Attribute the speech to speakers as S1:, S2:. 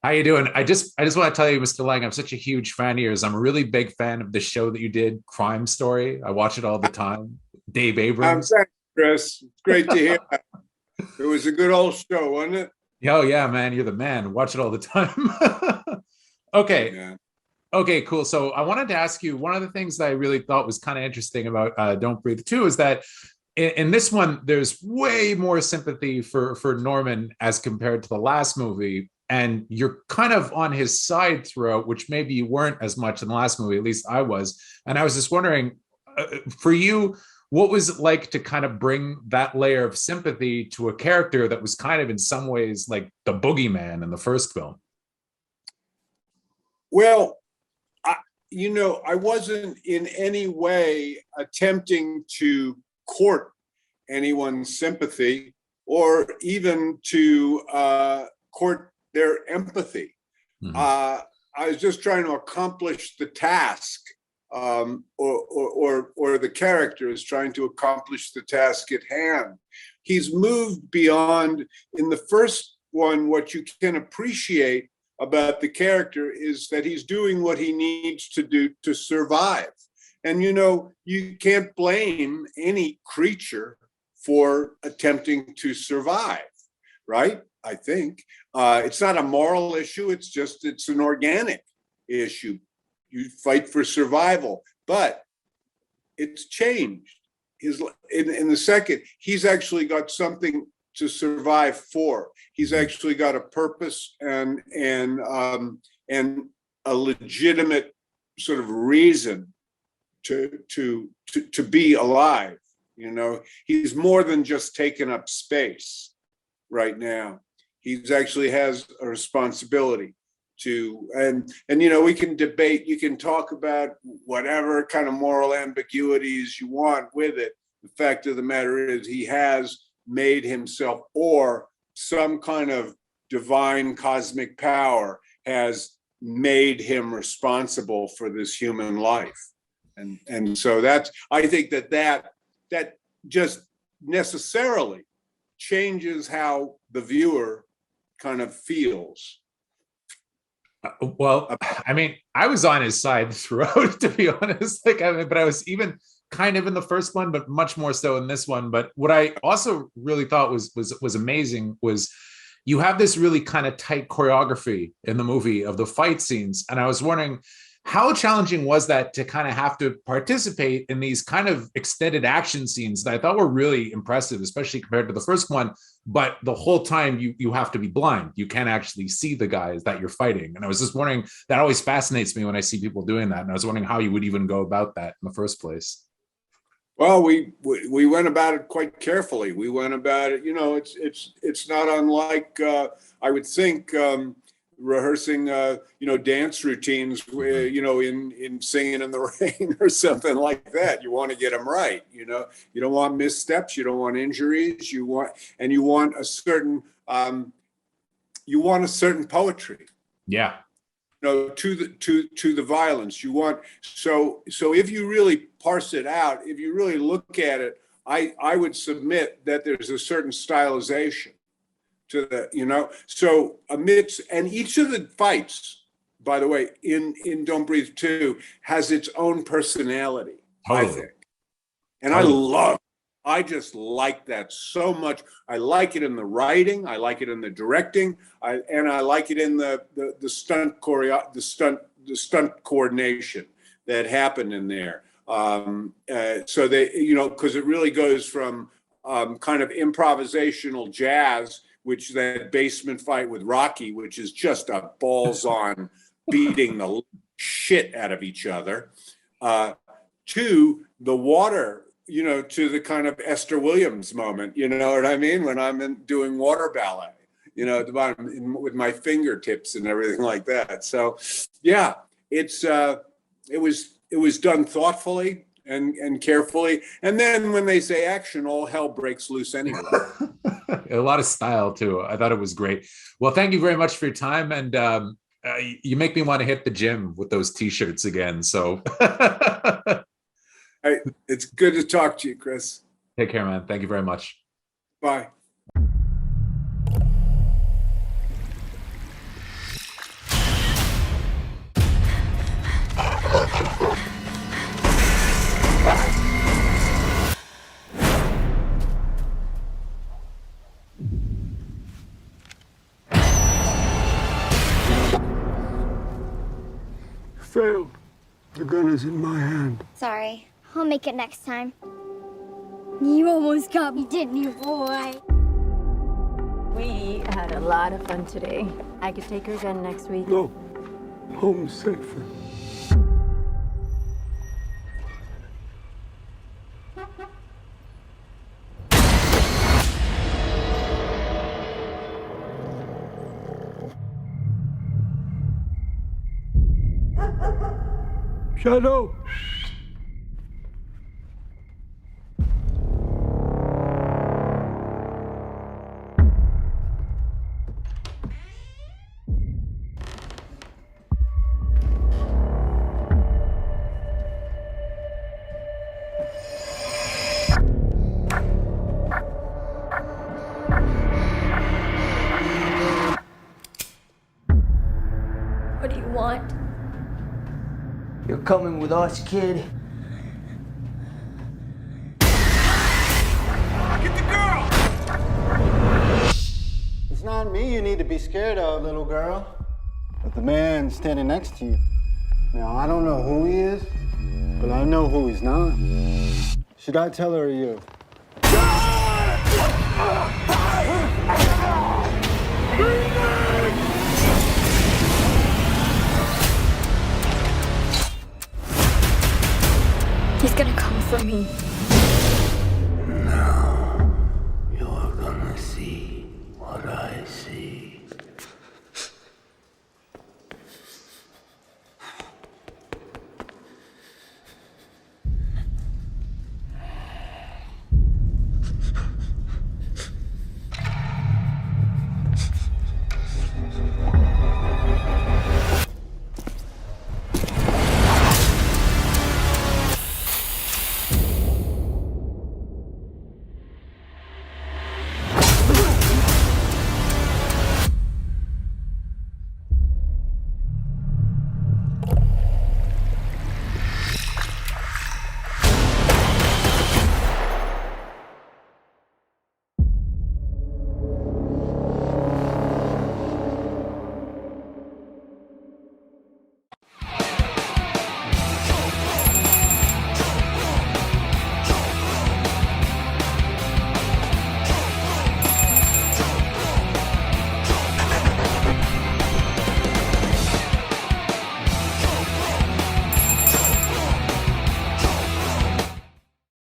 S1: How you doing? I just want to tell you, Mr. Lang, I'm such a huge fan of yours. I'm a really big fan of the show that you did, Crime Story. I watch it all the time. Dave Abrams.
S2: Thanks, Chris. It's great to hear that. It was a good old show, wasn't it?
S1: Oh yeah, man, you're the man. Watch it all the time.
S2: Hey,
S1: Okay.
S2: man.
S1: Okay, cool. So I wanted to ask you, one of the things that I really thought was kind of interesting about Don't Breathe 2 is that in this one, there's way more sympathy for Norman as compared to the last movie. And you're kind of on his side throughout, which maybe you weren't as much in the last movie, at least I was. And I was just wondering, for you, what was it like to kind of bring that layer of sympathy to a character that was kind of in some ways like the boogeyman in the first film?
S2: Well, I wasn't in any way attempting to court anyone's sympathy or even to court their empathy.
S1: Mhm.
S2: I was just trying to accomplish the task, or the character is trying to accomplish the task at hand. He's moved beyond, in the first one, what you can appreciate about the character is that he's doing what he needs to do to survive. And you can't blame any creature for attempting to survive, right? I think it's not a moral issue. It's an organic issue. You fight for survival, but it's changed. In the second, he's actually got something to survive for. He's actually got a purpose and a legitimate sort of reason to be alive. He's more than just taking up space right now. He's actually has a responsibility to, and we can debate, you can talk about whatever kind of moral ambiguities you want with it. The fact of the matter is he has made himself, or some kind of divine cosmic power has made him responsible for this human life. And so that's, I think that just necessarily changes how the viewer kind of feels.
S1: Well, I mean, I was on his side throughout, to be honest. But I was even kind of in the first one, but much more so in this one. But what I also really thought was amazing was you have this really kind of tight choreography in the movie of the fight scenes, and I was wondering, how challenging was that to kind of have to participate in these kind of extended action scenes that I thought were really impressive, especially compared to the first one. But the whole time you have to be blind. You can't actually see the guys that you're fighting. And I was just wondering, that always fascinates me when I see people doing that. And I was wondering how you would even go about that in the first place.
S2: Well, we went about it quite carefully. We went about it, it's not unlike I would think rehearsing dance routines, in Singing in the Rain or something like that. You want to get them right. You don't want missteps, you don't want injuries, you want a certain poetry,
S1: Yeah.
S2: to the violence. You want, so if you really parse it out, if you really look at it, I would submit that there's a certain stylization to the, so amidst, and each of the fights, by the way, in Don't Breathe 2 has its own personality, I
S1: Totally.
S2: think. And
S1: Totally.
S2: I just like that so much. I like it in the writing, I like it in the directing, and I like it in the stunt coordination that happened in there. So they, because it really goes from kind of improvisational jazz, which that basement fight with Rocky, which is just a balls on beating the shit out of each other, to the water, to the kind of Esther Williams moment, you know what I mean? When I'm doing water ballet, at the bottom with my fingertips and everything like that. So yeah, it was done thoughtfully and carefully. And then when they say action, all hell breaks loose anyway.
S1: A lot of style too. I thought it was great. Well, thank you very much for your time, and you make me want to hit the gym with those t-shirts again. So
S2: Hey, it's good to talk to you, Chris.
S1: take care, man. Thank you very much.
S2: Bye.
S3: gun is in my hand.
S4: Sorry. I'll make it next time. You almost got me, didn't you, boy?
S5: We had a lot of fun today. I could take her again next week.
S3: No. Home safer. Shadow!
S4: What do you want?
S6: You're coming with us, kid.
S2: Get the girl!
S7: It's not me you need to be scared of, little girl, but the man standing next to you. Now, I don't know who he is, but I know who he's not. Should I tell her or you?
S4: He's gonna come for me.
S6: Now, you're gonna see what I see.